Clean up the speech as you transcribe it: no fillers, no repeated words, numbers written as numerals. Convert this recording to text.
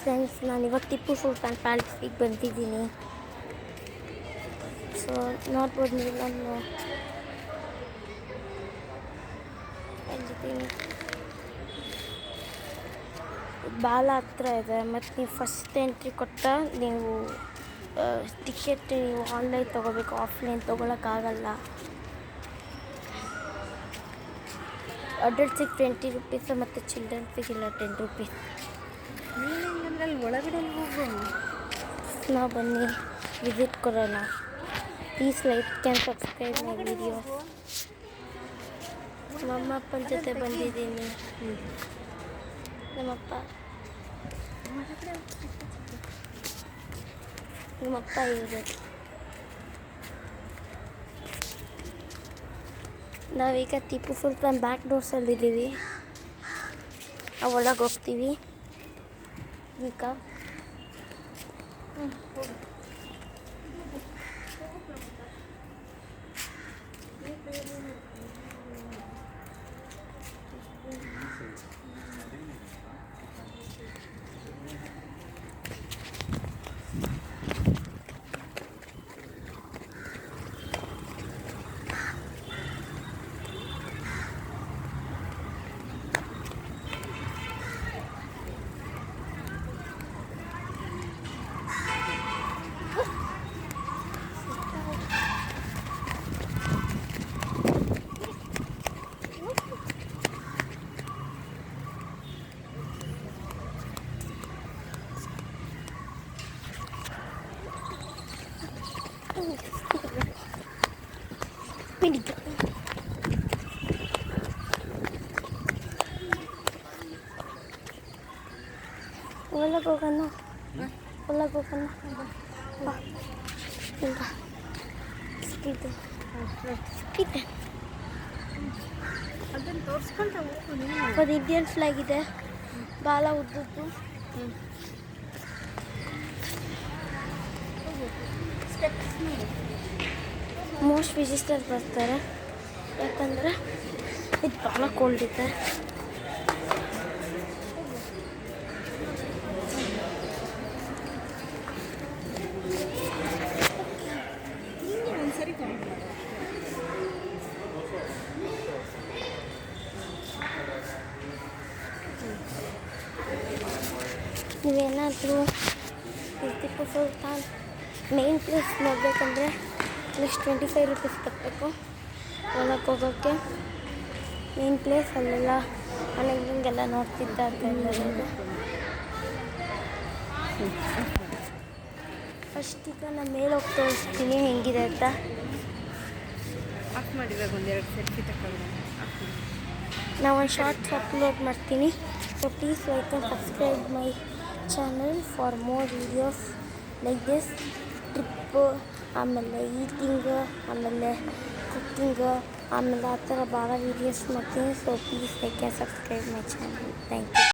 Friends, ನಾನು ಇವಾಗ ಟಿಪ್ಪು ಸುಲ್ತಾನ್ ಪ್ಯಾಲೇಸಿಗೆ ಬಂದಿದ್ದೀನಿ. ಸೊ ನೋಡ್ಬೋದು ನೀವು, ನಾನು ಎಲ್ಲಿದ್ದೀನಿ, ಬಾಲ ಹತ್ರ ಇದೆ. ಮತ್ತು ನೀವು ಫಸ್ಟ್ ಎಂಟ್ರಿ ಕೊಟ್ಟ ನೀವು ಟಿಕೆಟ್ ನೀವು ಆನ್ಲೈನ್ ತೊಗೋಬೇಕು, ಆಫ್ಲೈನ್ ತೊಗೊಳಕ್ಕಾಗಲ್ಲ. ಅಡಲ್ಟ್ಸಿಗೆ 20 ರೂಪೀಸ್ ಮತ್ತು ಚಿಲ್ಡ್ರನ್ಸಿಗೆಲ್ಲ 10 ರೂಪೀಸ್. ನೀನು ಅಲ್ಲಿ ಒಳಗಡೆ ಹೋಗು. ನಾವು ಬನ್ನಿ ವಿಸಿಟ್ ಕೊಡೋಣ. Please like and subscribe my video. ನಮ್ಮ ಅಪ್ಪನ ಜೊತೆ ಬಂದಿದ್ದೀನಿ. ನಮ್ಮಪ್ಪ ಇವರು. ನಾವೀಗ ಟಿಪ್ಪು ಸುಲ್ತಾನ್ ಬ್ಯಾಕ್ ಡೋರ್ಸಲ್ಲಿದ್ದೀವಿ. ಒಳಗೆ ಹೋಗ್ತೀವಿ ಈಗ. ಒಳಗೆ ಹೋಗೋಣ. ಅದನ್ನು ತೋರಿಸ್ಕೊಂತ ಒಂದು ಇಂಡಿಯನ್ ಫ್ಲಾಗ್ ಇದೆ, ಬಾಲ ಉದ್ದದ್ದು. ಮೋಸ್ಟ್ ವಿಸಿಟರ್ಸ್ ಬರ್ತಾರೆ, ಯಾಕಂದರೆ ಇದು ಭಾಳ ಕೋಲ್ಡ್ ಇದೆ. ನೀವೇನಾದರೂ ಟಿಪ್ಪು ಸುಲ್ತಾನ್ ಮೇನ್ ಪ್ಲೇಸ್ ನೋಡಬೇಕಂದ್ರೆ ಅಟ್ಲೀಸ್ಟ್ 25 ರೂಪೀಸ್ ಕಟ್ಟಬೇಕು ಒಳಗೆ ಹೋಗೋಕ್ಕೆ. ಮೇನ್ ಪ್ಲೇಸ್ ಅಲ್ಲೆಲ್ಲ ಹಿಂಗೆಲ್ಲ ನೋಡ್ತಿದ್ದ ಅಂತ ಎಲ್ಲರೂ. ಫಸ್ಟ್ ಈಗ ನಾನು ಮೇಲೆ ಹೋಗಿ ತೋರಿಸ್ತೀನಿ ಹೆಂಗಿದೆ ಅಂತ. ಆಫ್ ಮಾಡಿದಾಗ ಒಂದೆರಡು ಸೆಲ್ಫಿ ತಗೊಂಡು ನಾವು ಒಂದು ಶಾರ್ಟ್ಸ್ ಅಪ್ಲೋಡ್ ಮಾಡ್ತೀನಿ. So please like and subscribe my channel for more videos like this. Trip, ಆಮೇಲೆ ಈಟಿಂಗ್, ಆಮೇಲೆ ಕುಕ್ಕಿಂಗ್, ಆಮೇಲೆ ಆ ಥರ ಭಾಳ ವೀಡಿಯೋಸ್ ಮಾಡ್ತೀನಿ. So please like and subscribe my channel. Thank you.